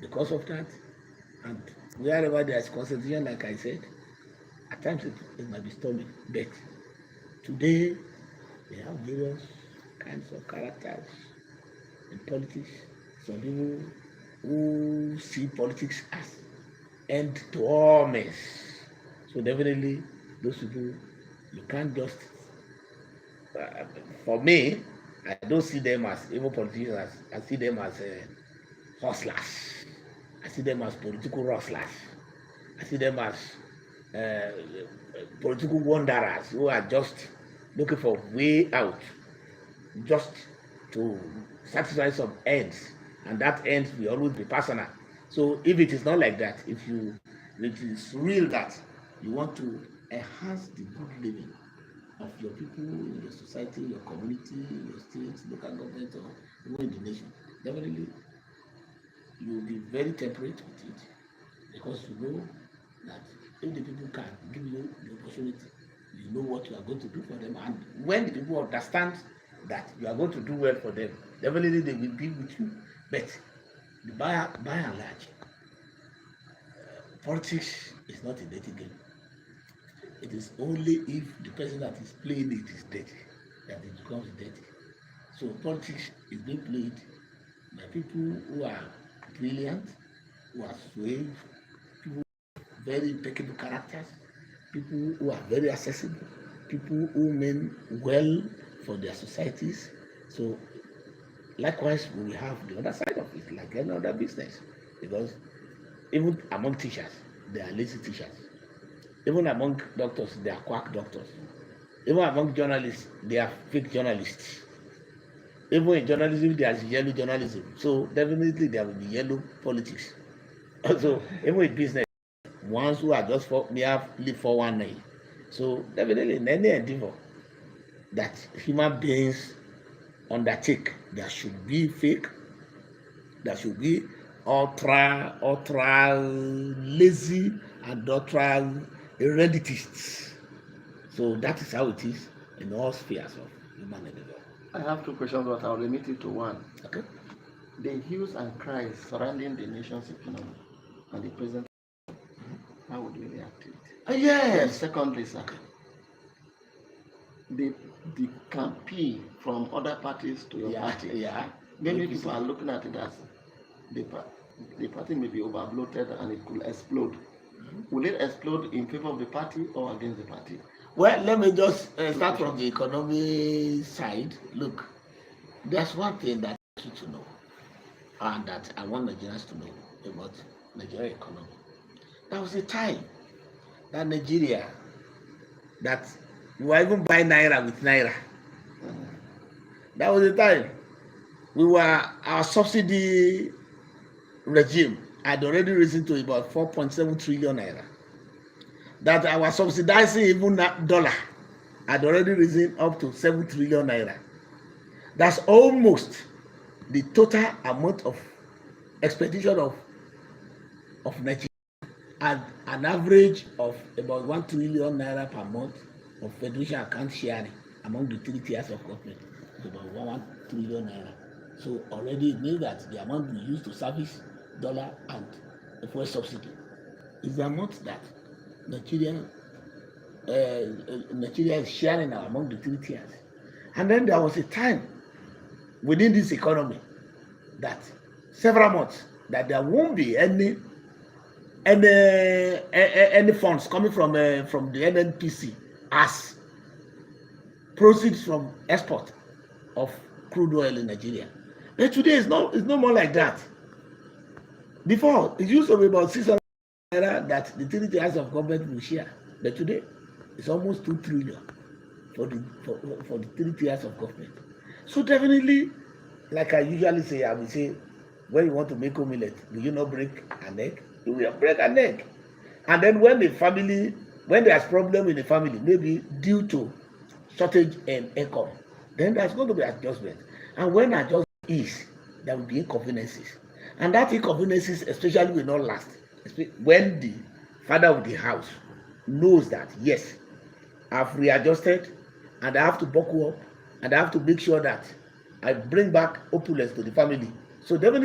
because of that. And wherever there is constitution, like I said, at times it might be stormy. But today, we have various kinds of characters in politics. Some people who see politics as end to all mess. So definitely, those people, you can't just. Uh, for me, I don't see them as evil politicians. I see them as hustlers. I see them as political rustlers. I see them as uh, political wanderers who are just looking for way out, just to satisfy some ends, and that ends will always be personal. So if it is not like that, if it is real that you want to enhance the good living of your people in your society, your community, your state, local government, or even in the nation, definitely you will be very temperate with it, because you know that if the people can give you the opportunity, you know what you are going to do for them, and when the people understand that you are going to do well for them, definitely they will be with you. But by and large, politics is not a dirty game. It is only if the person that is playing it is dirty that it becomes dirty. So politics is being played by people who are brilliant, who are suave, people with very impeccable characters, people who are very accessible, people who mean well for their societies. So likewise, we will have the other side of it, like any other business, because even among teachers, there are lazy teachers. Even among doctors, they are quack doctors. Even among journalists, they are fake journalists. Even in journalism, there is yellow journalism. So definitely there will be yellow politics. Also, even in business, ones who are just for merely 419. So definitely in any endeavor that human beings undertake, there should be fake, there should be ultra lazy and ultra heredities. So that is how it is in all spheres of human endeavor. I have two questions, but I'll limit it to one. Okay. The hues and cries surrounding the nation's economy and the present, how would you react to it? Yes. And secondly, sir, the campaign from other parties to your party. Yeah. Many people are looking at it as the party may be over bloated and it could explode. Will it explode in favor of the party or against the party? Well, let me just start from the economy side. Look, there's one thing that I want you to know, and that I want Nigerians to know about Nigeria economy. There was a time that Nigeria, that we were even buying naira with naira. That was the time our subsidy regime had already risen to about 4.7 trillion naira. That our subsidizing even dollar had already risen up to 7 trillion naira. That's almost the total amount of expedition of Nigeria at an average of about 1 trillion naira per month of federation account sharing among the three tiers of government. It's about 1 trillion naira. So already it means that the amount we use to service dollar and fuel subsidy is the amount that Nigeria is sharing among the three tiers. And then there was a time within this economy that several months that there won't be any funds coming from the NNPC as proceeds from export of crude oil in Nigeria. But today it's no more like that. Before it used to be about 600 naira that the three tiers of government will share, but today it's almost 2 trillion for the three tiers of government. So definitely, like I usually say, I will say, when you want to make omelette, will you not break an egg? You will break an egg. And then when there's problem in the family, maybe due to shortage in income, then there's going to be adjustment. And when adjustment is, there will be inconveniences. And that inconveniences especially will not last. When the father of the house knows that, yes, I've readjusted and I have to buckle up and I have to make sure that I bring back opulence to the family. So definitely